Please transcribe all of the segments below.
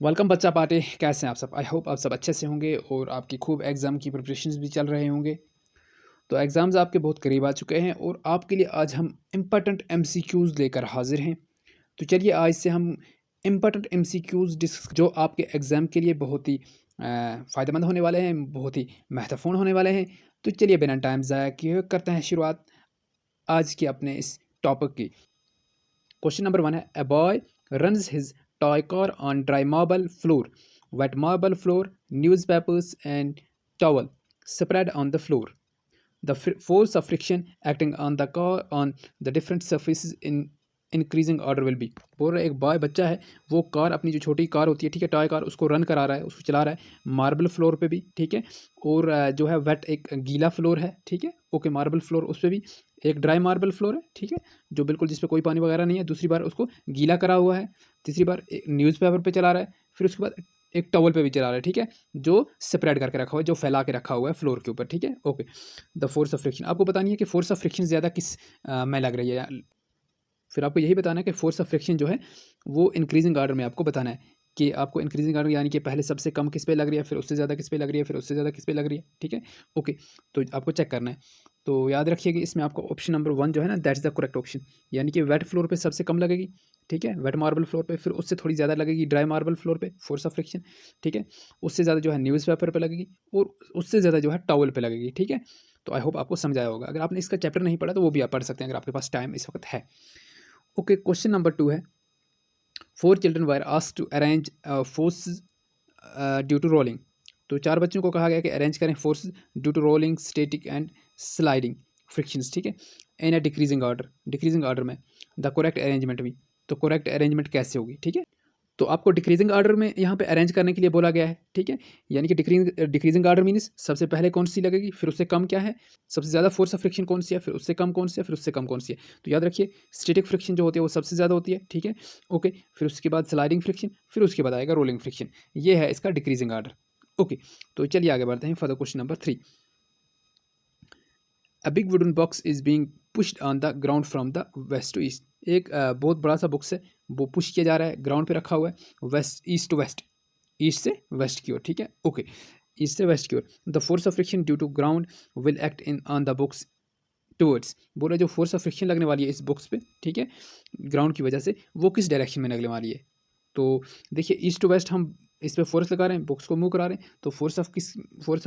Welcome बच्चा party. कैसे हैं आप सब? आई होप आप सब अच्छे से होंगे और आपकी खूब एग्ज़ाम की प्रिपरेशंस भी चल रहे होंगे। तो एग्ज़ाम्स आपके बहुत करीब आ चुके हैं और आपके लिए आज हम इम्पोर्टेंट एमसीक्यूज़ लेकर हाज़िर हैं। तो चलिए आज से हम इम्पोर्टेंट एमसीक्यूज़ जो आपके एग्ज़ाम के लिए बहुत ही फ़ायदेमंद होने वाले हैं, बहुत ही महत्वपूर्ण होने वाले हैं। तो चलिए बिना टाइम ज़ाया किए करते हैं शुरुआत आज के अपने इस टॉपिक की। क्वेश्चन नंबर 1 है, a boy runs his toy car on dry marble floor, wet marble floor, newspapers and towel spread on the floor. The force of friction acting on the car on the different surfaces in increasing order will be. बोल रहे एक boy बच्चा है, वो car अपनी जो छोटी car होती है, ठीक है, टॉय कार, उसको रन करा रहा है, उसको चला रहा है मार्बल फ्लोर पे भी, ठीक है, और जो है वेट एक गीला फ्लोर है, ठीक है, ओके, मार्बल फ्लोर उस पर भी, एक ड्राई मार्बल फ्लोर है, ठीक है, जो बिल्कुल जिस पे कोई पानी वगैरह नहीं है, दूसरी बार उसको गीला करा हुआ है, तीसरी बार न्यूज़पेपर पे चला रहा है, फिर उसके बाद एक टॉवल पे भी चला रहा है, ठीक है, जो स्प्रेड करके रखा हुआ है, जो फैला के रखा हुआ है फ्लोर के ऊपर, ठीक है, okay. The force of friction आपको बतानी है कि फोर्स ऑफ फ्रिक्शन ज़्यादा किस में लग रही है, फिर आपको यही बताना है कि फोर्स ऑफ फ्रिक्शन जो है वो इंक्रीजिंग ऑर्डर में आपको बताना है कि आपको इंक्रीजिंग ऑर्डर यानी कि पहले सबसे कम किस पे लग रही है, फिर उससे ज़्यादा किस पे लग रही है, फिर उससे ज़्यादा किस पे लग रही है, ठीक है, ओके। तो आपको चेक करना है। तो याद रखिए कि इसमें आपको ऑप्शन नंबर 1 जो है ना, that is the correct option, यानी कि वेट फ्लोर पे सबसे कम लगेगी, ठीक है, वेट मार्बल फ्लोर पे, फिर उससे थोड़ी ज़्यादा लगेगी ड्राई मार्बल फ्लोर पे फोर्स ऑफ फ्रिक्शन, ठीक है, उससे ज़्यादा जो है न्यूज़पेपर पे लगेगी और उससे ज़्यादा जो है टॉवल पे लगेगी, ठीक है। तो आई होप आपको समझ आया होगा। अगर आपने इसका चैप्टर नहीं पढ़ा तो वो भी आप पढ़ सकते हैं अगर आपके पास टाइम इस वक्त है। ओके, क्वेश्चन नंबर 2 है, 4 children were asked to arrange forces due to rolling. तो 4 बच्चों को कहा गया कि अरेंज करें forces due to rolling, static and sliding frictions, ठीक है, इन अ डिक्रीजिंग ऑर्डर में द करेक्ट अरेंजमेंट भी। तो करेक्ट अरेंजमेंट कैसे होगी, ठीक है। तो आपको डिक्रीजिंग ऑर्डर में यहाँ पे अरेंज करने के लिए बोला गया है, ठीक है, यानी कि डिक्रीजिंग ऑर्डर मीन्स सबसे पहले कौन सी लगेगी, फिर उससे कम क्या है, सबसे ज़्यादा फोर्स ऑफ फ्रिक्शन कौन सी है, फिर उससे कम कौन सी है, फिर उससे कम कौन सी है। तो याद रखिए स्टैटिक फ्रिक्शन जो होती है वो सबसे ज़्यादा होती है, ठीक है, ओके, फिर उसके बाद स्लाइडिंग फ्रिक्शन, फिर उसके बाद आएगा रोलिंग फ्रिक्शन। ये है इसका डिक्रीजिंग ऑर्डर, ओके। तो चलिए आगे बढ़ते हैं for the question number 3। A big wooden box is being pushed on the ground from the west to east. एक बहुत बड़ा सा बॉक्स है, वो पुश किया जा रहा है, ग्राउंड पे रखा हुआ है, west east to west, east से वेस्ट की ओर, ठीक है, ओके, ईस्ट से वेस्ट की ओर। The force of friction due to ground will act in on the books towards. बोला जो फोर्स ऑफ फ्रिक्शन लगने वाली है इस बुक्स पे, ठीक है, ग्राउंड की वजह से, वो किस डायरेक्शन में लगने वाली है। तो देखिए ईस्ट टू वेस्ट हम इस पे फोर्स लगा रहे हैं, बुक्स को मूव करा रहे हैं, तो फोर्स ऑफ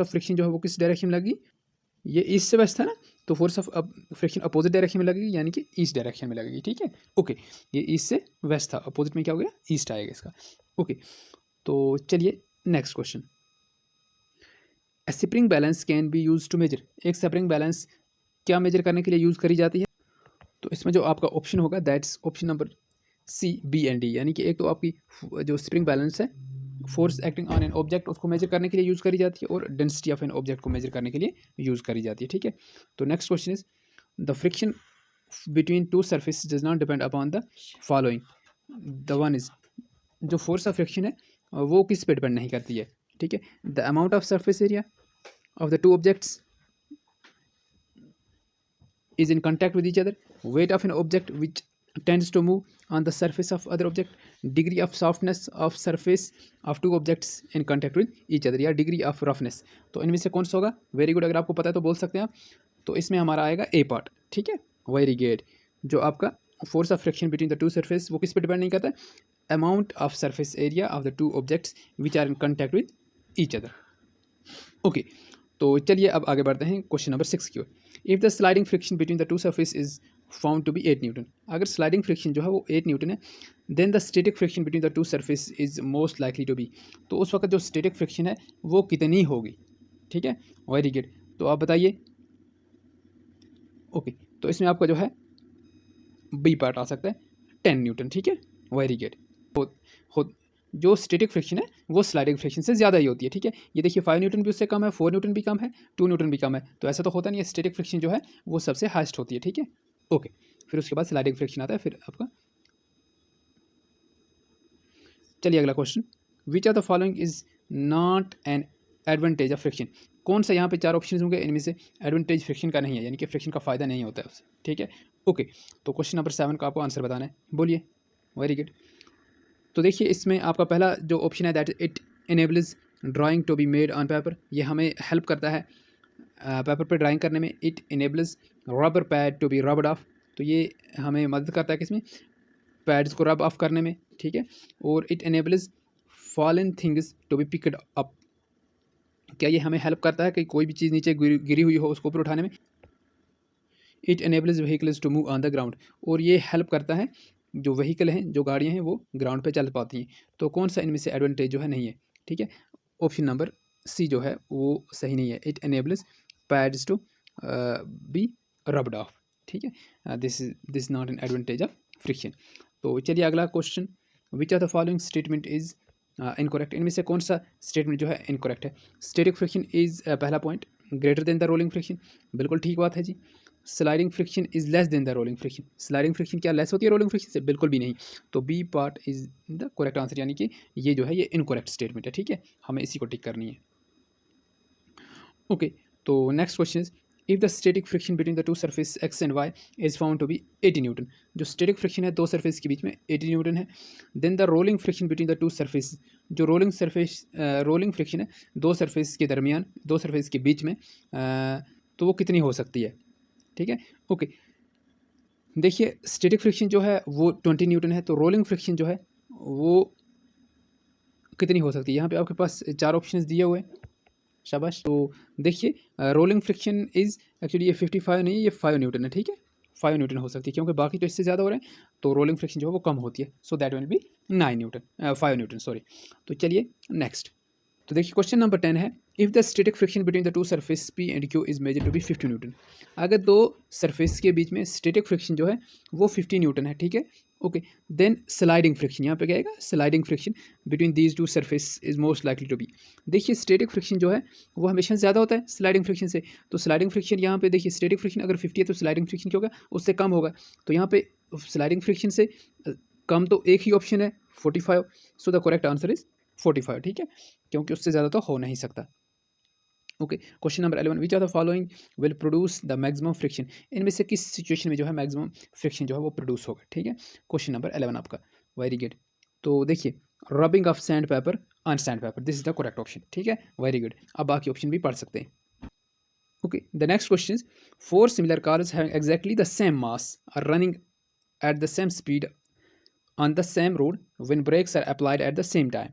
फ्रिक्शन जो है वो किस डायरेक्शन में लगी, ये ईस्ट से वेस्ट था ना, तो force of friction opposite direction में लगेगी, यानी कि ईस्ट डायरेक्शन में लगेगी, ठीक है, ओके। ये ईस्ट से वेस्ट था, अपोजिट में क्या हो गया, ईस्ट आएगा इसका, ओके। तो चलिए next question. Spring balance can be use to measure. एक स्प्रिंग बैलेंस क्या मेजर करने के लिए यूज़ करी जाती है। तो इसमें जो आपका ऑप्शन होगा that's option number C, B and D, यानी कि एक तो आपकी जो स्प्रिंग बैलेंस है, force acting on an object, उसको मेजर करने के लिए यूज़ करी जाती है, और डेंसिटी ऑफ एन ऑब्जेक्ट को मेजर करने के लिए यूज़ करी जाती है, ठीक है। तो next question is, the friction between two surface does not depend upon the following. The one is, जो फोर्स ऑफ फ्रिक्शन है वो किस पे डिपेंड नहीं करती है, ठीक है। The amount of surface area of the two objects is in contact with each other, weight of an object which tends to move on the surface of other object, degree of softness of surface of two objects in contact with each other, या degree of roughness। तो इनमें से कौन सा होगा, very good, अगर आपको पता है तो बोल सकते हैं आप। तो इसमें हमारा आएगा ए पार्ट, ठीक है, वेरी गुड। जो आपका force of friction between the two surface वो किस पे डिपेंड नहीं करता, amount of surface area of the two objects which are in contact with each other, okay. तो चलिए अब आगे बढ़ते हैं क्वेश्चन नंबर 6 की ओर। If the sliding friction between the two surface is found to be 8 newton, अगर sliding friction जो है वो 8 न्यूटन है, then the static friction between the two surface is most likely to be. तो उस वक्त जो स्टैटिक फ्रिक्शन है वो कितनी होगी, ठीक है, वेरी गुड। तो आप बताइए, ओके। तो इसमें आपका जो है बी पार्ट आ सकता है 10 न्यूटन, ठीक है, वेरी गुड। हो जो स्टैटिक फ्रिक्शन है वो स्लाइडिंग फ्रिक्शन से ज़्यादा ही होती है, ठीक है। ये देखिए 5 न्यूटन भी उससे कम है, 4 न्यूटन भी कम है, 2 न्यूटन भी कम है, तो ऐसा तो होता नहीं है, स्टैटिक फ्रिक्शन जो है वो सबसे हाईएस्ट होती है, ठीक है, ओके। फिर उसके बाद स्लाइडिंग फ्रिक्शन आता है, फिर आपका, चलिए अगला question, which are the following is not an advantage of friction. कौन सा यहाँ पे 4 ऑप्शन होंगे, इनमें से एडवांटेज फ्रिक्शन का नहीं है, यानी कि फ्रिक्शन का फ़ायदा नहीं होता है उससे, ठीक है, ओके। तो क्वेश्चन नंबर 7 का आपको आंसर बताना है, बोलिए, वेरी गुड। तो देखिए इसमें आपका पहला जो ऑप्शन है that it enables drawing to be made on paper, ये हमें हेल्प करता है पेपर पे ड्राइंग करने में। It enables rubber pad to be rubbed off, तो ये हमें मदद करता है किसमें, पैड्स को रब ऑफ करने में, ठीक है। और it enables fallen things to be picked up, क्या ये हमें हेल्प करता है कि कोई भी चीज़ नीचे गिरी हुई हो उसको ऊपर उठाने में। It enables vehicles to move on the ground, और ये हेल्प करता है जो व्हीकल हैं, जो गाड़ियाँ हैं, वो ग्राउंड पे चल पाती हैं। तो कौन सा इनमें से एडवांटेज जो है नहीं है, ठीक है। ऑप्शन नंबर सी जो है वो सही नहीं है। It enables pads to be rubbed off, ठीक है। This not an advantage of friction. तो चलिए अगला question, which of the following statement is incorrect, इनमें से कौन सा स्टेटमेंट जो है इनकरेक्ट है। स्टैटिक फ्रिक्शन इज पहला point greater than the rolling friction, बिल्कुल ठीक बात है जी। Sliding friction is less than the rolling friction, sliding friction क्या लेस होती है रोलिंग फ्रिक्शन से, बिल्कुल भी नहीं। तो B part is the correct answer, यानी कि ये जो है ये इनकरेक्ट स्टेटमेंट है, ठीक है, हमें इसी को टिक करनी है। ओके, तो next question is if the static friction between the two surface X and Y is found to be 80 newton, जो स्टैटिक फ्रिक्शन है दो सरफेस के बीच में 80 न्यूटन है। Then the rolling friction between the two surface, जो rolling friction है दो सरफेस के दरमियान, दो सरफेस के बीच में, तो वो कितनी हो सकती है, ठीक है। ओके, देखिए स्टैटिक फ्रिक्शन जो है वो 20 न्यूटन है, तो रोलिंग फ्रिक्शन जो है वो कितनी हो सकती है। यहाँ पे आपके पास चार ऑप्शंस दिए हुए हैं, शाबाश। तो देखिए रोलिंग फ्रिक्शन इज़ एक्चुअली ये 55 नहीं है, ये 5 न्यूटन है, ठीक है। 5 न्यूटन हो सकती है क्योंकि बाकी तो इससे ज़्यादा हो रहे हैं, तो रोलिंग फ्रिक्शन जो है वो कम होती है। So that will be 9 newton, 5 newton sorry. तो चलिए नेक्स्ट, तो देखिए क्वेश्चन नंबर 10 है if the static friction between the two surface P and Q is measure to be 50 newton, अगर दो सरफेस के बीच में स्टैटिक फ्रिक्शन जो है वो 50 न्यूटन है, ठीक है। ओके, देन स्लाइडिंग फ्रिक्शन, यहाँ पे क्या आएगा, sliding friction between these two surface is most likely to be. देखिए स्टैटिक फ्रिक्शन जो है वो हमेशा ज़्यादा होता है स्लाइडिंग फ्रिक्शन से, तो स्लाइडिंग फ्रिक्शन यहाँ पे देखिए स्टैटिक फ्रिक्शन अगर 50 है तो स्लाइडिंग फ्रिक्शन क्या होगा, उससे कम होगा। तो यहाँ पे स्लाइडिंग फ्रिक्शन से कम तो एक ही ऑप्शन है 45, so the correct answer is 45, ठीक है, क्योंकि उससे ज़्यादा तो हो नहीं सकता। Okay, question number 11 which are the following will produce the maximum friction, इनमें से किस सिचुएशन में जो है मैक्सिमम फ्रिक्शन जो है वो प्रोड्यूस होगा, ठीक है। क्वेश्चन नंबर 11 आपका, वेरी गुड। तो देखिए rubbing of sand paper on sand paper, this is the correct option, ठीक है, वेरी गुड। अब बाकी ऑप्शन भी पढ़ सकते हैं। Okay, the next question is 4 similar cars having exactly the same mass are running at the same speed on the same road when brakes are applied at the same time,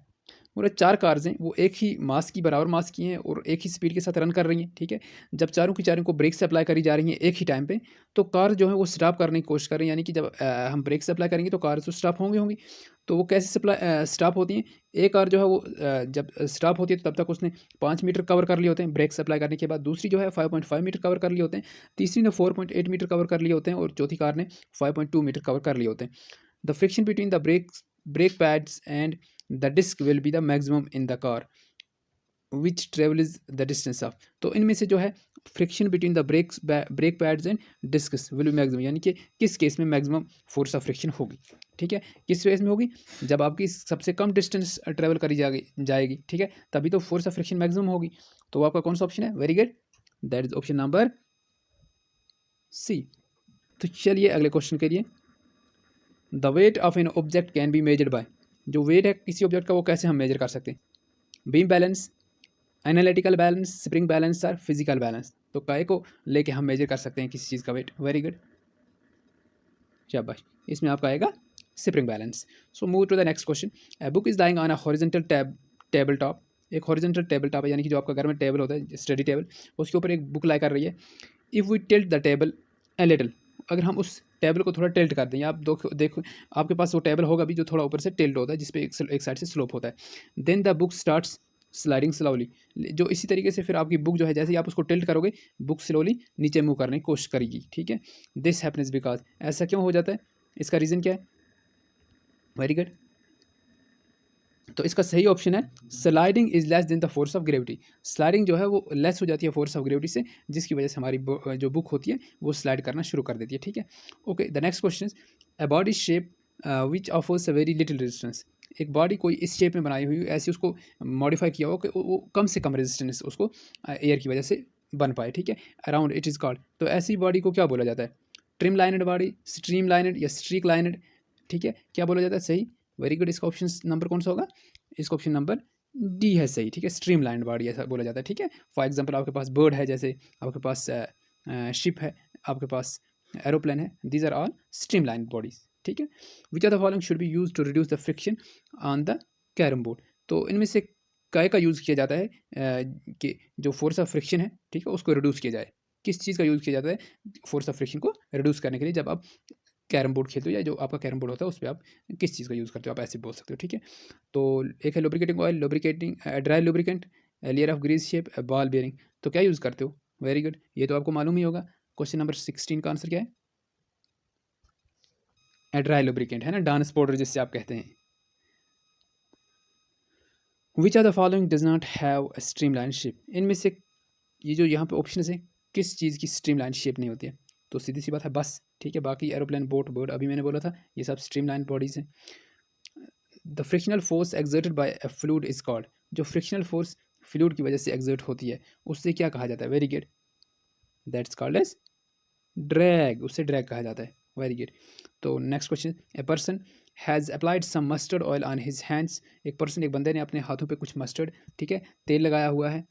और 4 cars हैं वो एक ही मास की, बराबर मास की हैं और एक ही स्पीड के साथ रन कर रही हैं, ठीक है। जब चारों की चारों को ब्रेक से अप्लाई करी जा रही हैं एक ही टाइम पे, तो कार जो है वो स्टॉप करने की कोशिश कर रही हैं, यानी कि जब हम ब्रेक से अप्लाई करेंगे तो कार तो स्टॉप होंगी। तो वो कैसे स्टॉप होती हैं, एक कार जो है वो जब स्टॉप होती है तो तब तक उसने 5 मीटर कवर कर लिए होते हैं ब्रेक से अप्लाई करने के बाद, दूसरी जो है 5.5 मीटर कवर कर लिए होते हैं, तीसरी ने 4.8 मीटर कवर कर लिए होते हैं और चौथी कार ने 5.2 मीटर कवर कर लिए होते हैं। The friction between the brake pads and the disc will be the maximum in the car which travels the distance of, तो इनमें से जो है friction between the brake pads and discuss will be maximum, यानी कि किस case में maximum force of friction होगी, ठीक है। किस केस में होगी, जब आपकी सबसे कम डिस्टेंस ट्रेवल करी जाएगी, ठीक है, तभी तो फोर्स ऑफ फ्रिक्शन मैक्सिमम होगी। तो आपका कौन सा ऑप्शन है, very good, that is option number C. तो चलिए अगले क्वेश्चन के लिए, the weight of an object can be measured by, जो वेट है किसी ऑब्जेक्ट का वो कैसे हम मेजर कर सकते हैं, beam balance, analytical balance, spring balance और फिजिकल बैलेंस, तो काय को लेके हम मेजर कर सकते हैं किसी चीज़ का वेट, वेरी गुड, शाबाश, इसमें आपका आएगा spring balance. So move to the next question, a book is lying on a horizontal table top, एक हॉरिजॉन्टल टेबल टॉप है, यानी कि जो आपका घर में टेबल होता है स्टडी टेबल, उसके ऊपर एक बुक लाई कर रही है। If we tilt the table a little, अगर हम उस टेबल को थोड़ा टिल्ट कर दें, आप देखो आपके पास वो टेबल होगा भी जो थोड़ा ऊपर से टिल्ट होता है, जिसपे एक साइड से स्लोप होता है, then the book starts sliding slowly, जो इसी तरीके से फिर आपकी बुक जो है जैसे ही आप उसको टिल्ट करोगे बुक स्लोली नीचे मूव करने की कोशिश करेगी, ठीक है। दिस हैपन्स बिकॉज, ऐसा क्यों हो जाता है, इसका रीज़न क्या है, वेरी गुड। तो इसका सही ऑप्शन है sliding is less than the force of gravity, sliding जो है वो लेस हो जाती है फोर्स ऑफ ग्रेविटी से, जिसकी वजह से हमारी जो बुक होती है वो स्लाइड करना शुरू कर देती है, ठीक है। Okay, the next question is a body shape which offers a very little resistance, एक बॉडी कोई इस शेप में बनाई हुई ऐसी उसको मॉडिफाई किया हो कि वो कम से कम रेजिस्टेंस उसको एयर की वजह से बन पाए, ठीक है, अराउंड इट इज़ कॉल्ड, तो ऐसी बॉडी को क्या बोला जाता है, ट्रिम लाइनेड बॉडी, स्ट्रीम लाइनेड या स्ट्रीक लाइनेड, ठीक है, क्या बोला जाता है सही, वेरी गुड। इसका ऑप्शन नंबर कौन सा होगा? इसका ऑप्शन नंबर डी है सही, ठीक है। स्ट्रीम लाइन बॉडी ऐसा बोला जाता है, ठीक है। फॉर एग्जाम्पल आपके पास बर्ड है, जैसे आपके पास शिप है, आपके पास एरोप्लेन है, these are all streamline bodies, ठीक है। Which are the following should be use to reduce the friction on the carrom board. तो इनमें से काय का यूज़ किया जाता है कि जो फोर्स ऑफ फ्रिक्शन है, ठीक है, उसको रिड्यूस किया जाए। किस चीज़ का यूज़ किया जाता है फोर्स ऑफ फ्रिक्शन को रिड्यूस करने के लिए, जब आप कैरम बोर्ड खेलते हो या जो आपका कैरम बोर्ड होता है उस पर आप किस चीज़ का यूज़ करते हो, आप ऐसे बोल सकते हो, ठीक है। तो एक है lubricating oil, lubricating dry lubricant, layer of grease shape, ball bearing. तो क्या यूज़ करते हो? वेरी गुड, ये तो आपको मालूम ही होगा। क्वेश्चन नंबर 16 का आंसर क्या है? ड्राई लुब्रिकेंट है ना, डांस पाउडर जिससे आप कहते हैं। Which are the following does not have a streamline shape. इनमें से ये जो यहाँ पे ऑप्शन है, किस चीज़ की स्ट्रीमलाइन शेप नहीं होती है? तो सीधी सी बात है बस, ठीक है। बाकी एरोप्लेन, बोट, बर्ड अभी मैंने बोला था, ये सब स्ट्रीमलाइन बॉडीज हैं। The frictional force exerted by a fluid is called. जो फ्रिक्शनल फोर्स फ्लूइड की वजह से एक्सर्ट होती है उससे क्या कहा जाता है? Very good, that's called as drag, उससे ड्रैग कहा जाता है। Very good. तो next question, a person has applied some mustard oil on his hands. एक बंदे ने अपने हाथों पे कुछ मस्टर्ड, ठीक है, तेल लगाया हुआ है।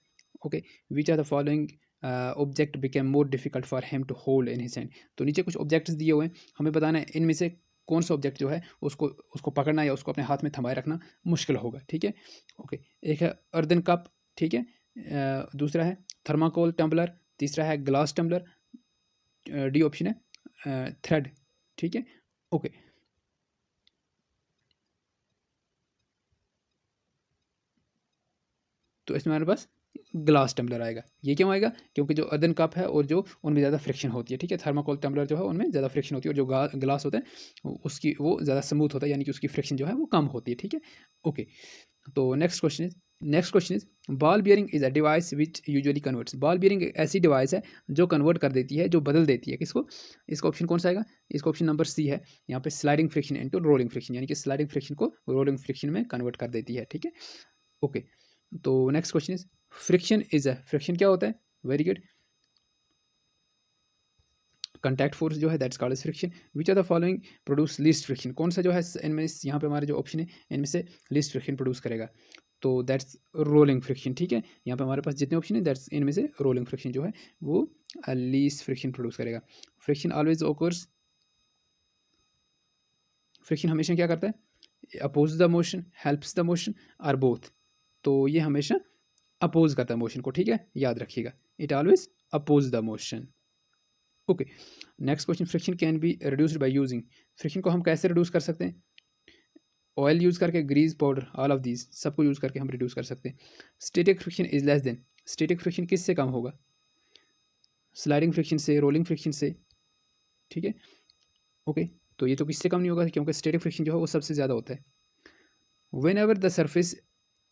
Okay, which are the following object became more difficult for him to hold in his hand. तो नीचे कुछ ऑब्जेक्ट्स दिए हुए हैं, हमें बताना है इनमें से कौन सा ऑब्जेक्ट जो है उसको उसको पकड़ना या उसको अपने हाथ में थमाए रखना मुश्किल होगा, ठीक है। ओके, एक है अर्दन कप, ठीक है, दूसरा है थर्माकोल टम्बलर, तीसरा है ग्लास टम्बलर, डी ऑप्शन है थ्रेड, ठीक है। ओके, तो इसमें हमारे पास ग्लास टम्बलर आएगा। ये क्यों आएगा? क्योंकि जो अर्दन कप है और जो उनमें ज़्यादा फ्रिक्शन होती है, ठीक है। थर्माकोल टम्बलर जो है उनमें ज़्यादा फ्रिक्शन होती है, और जो ग्लास होता है उसकी वो ज़्यादा स्मूथ होता है, यानी कि उसकी फ्रिक्शन जो है वो कम होती है, ठीक है। ओके, तो next question is ball bearing is a device which usually converts. Ball bearing एक ऐसी डिवाइस है जो कन्वर्ट कर देती है, जो बदल देती है किसको? इसका ऑप्शन कौन सा आएगा? इसका ऑप्शन नंबर सी है। यहाँ पे sliding friction into rolling friction, यानी कि स्लाइडिंग फ्रिक्शन को रोलिंग फ्रिक्शन में कन्वर्ट कर देती है, ठीक है। ओके, तो नेक्स्ट क्वेश्चन इज फ्रिक्शन क्या होता है? वेरी गुड, कंटैक्ट फोर्स जो है that's called as friction. Which are the following produce least friction. कौन सा जो है इनमें, यहाँ पे हमारे जो ऑप्शन है इनमें से लीस्ट फ्रिक्शन प्रोड्यूस करेगा? तो दैट्स रोलिंग फ्रिक्शन, ठीक है। यहाँ पे हमारे पास जितने ऑप्शन है दैट्स इनमें से रोलिंग फ्रिक्शन जो है वो लीस्ट फ्रिक्शन प्रोड्यूस करेगा। फ्रिक्शन ऑलवेज ओकर्स, फ्रिक्शन हमेशा क्या करता है? Oppose the motion, helps the motion, और बोथ। तो ये हमेशा अपोज करता है मोशन को, ठीक है, याद रखिएगा, it always oppose the motion. Okay, next question, friction can be reduced by using. Friction को हम कैसे रिड्यूस कर सकते हैं? ऑयल यूज़ करके, grease powder, all of these सबको यूज़ करके हम रिड्यूस कर सकते हैं। Static friction is less than, static friction किससे कम होगा? स्लाइडिंग फ्रिक्शन से, रोलिंग फ्रिक्शन से, ठीक है। ओके, तो ये तो किससे कम नहीं होगा, क्योंकि स्टैटिक फ्रिक्शन जो है वो सबसे ज़्यादा होता है। When ever the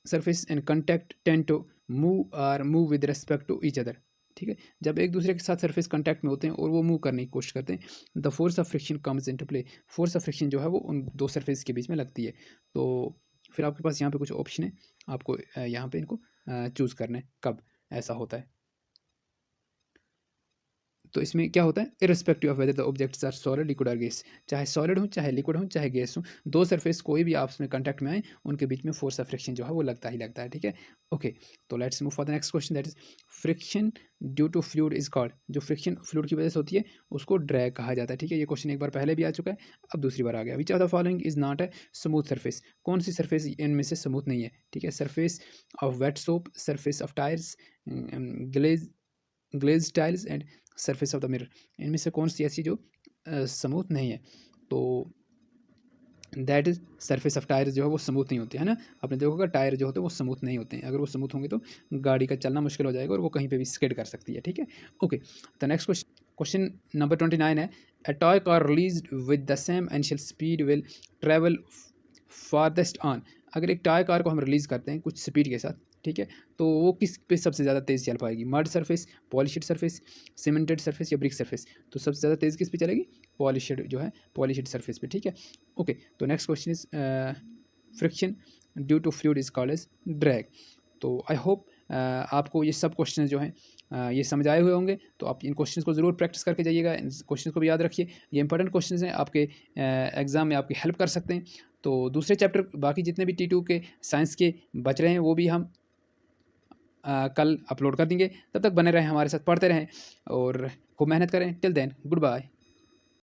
surface and contact tend to move with respect to each other, ठीक है। जब एक दूसरे के साथ सरफेस कांटेक्ट में होते हैं और वो मूव करने की कोशिश करते हैं, the force of friction comes into play. Force of friction जो है वो उन दो सरफेस के बीच में लगती है। तो फिर आपके पास यहाँ पे कुछ ऑप्शन है, आपको यहाँ पे इनको चूज़ करना है कब ऐसा होता है। तो इसमें क्या होता है, irrespective of whether the objects are solid, liquid और गैस, चाहे सॉलिड हो, चाहे लिक्विड हो, चाहे गैस हो, दो सरफेस कोई भी आपस में कांटेक्ट में आए, उनके बीच में फोर्स ऑफ फ्रिक्शन जो है वो लगता ही लगता है, ठीक है। ओके, तो let's move for the next question, that is friction due to fluid is called. जो फ्रिक्शन फ्लूइड की वजह से होती है उसको ड्रैग कहा जाता है, ठीक है। ये क्वेश्चन एक बार पहले भी आ चुका है, अब दूसरी बार आ गया। विच of the following is not a smooth surface. कौन सी सरफेस इनमें से स्मूथ नहीं है, ठीक है? Surface of wet soap, surface of tyres, glaze glaze tiles and surface of the mirror. इनमें से कौन सी ऐसी जो स्मूथ नहीं है? तो that is surface of tyre जो है वो स्मूथ नहीं होती है ना। आपने देखोगा टायर जो होते हैं वो स्मूथ नहीं होते हैं, अगर वो स्मूथ होंगे तो गाड़ी का चलना मुश्किल हो जाएगा और वो कहीं पे भी स्किड कर सकती है, ठीक है। ओके, तो नेक्स्ट क्वेश्चन नंबर 29 है, a toy car release with the same initial speed will travel farthest on. अगर एक टॉय कार को हम रिलीज़ करते हैं कुछ स्पीड के साथ, ठीक है, तो वो किस पे सबसे ज़्यादा तेज़ चल पाएगी? Mud surface, polished surface, cemented surface या ब्रिक सरफेस? तो सबसे ज़्यादा तेज़ किस पे चलेगी? पॉलिश्ड जो है, पॉलिश्ड सरफेस पे, ठीक है। ओके, तो next question is friction due to fluid is called as drag. तो आई होप आपको ये सब क्वेश्चन जो हैं ये समझ आए हुए होंगे। तो आप इन क्वेश्चंस को ज़रूर प्रैक्टिस करके जाइएगा, इन क्वेश्चंस को भी याद रखिए, ये इंपॉर्टेंट क्वेश्चंस हैं, आपके एग्ज़ाम में आपकी हेल्प कर सकते हैं। तो दूसरे चैप्टर बाकी जितने भी T2 के साइंस के बच रहे हैं वो भी हम कल अपलोड कर देंगे। तब तक बने रहें हमारे साथ, पढ़ते रहें और खूब मेहनत करें। Till then good bye.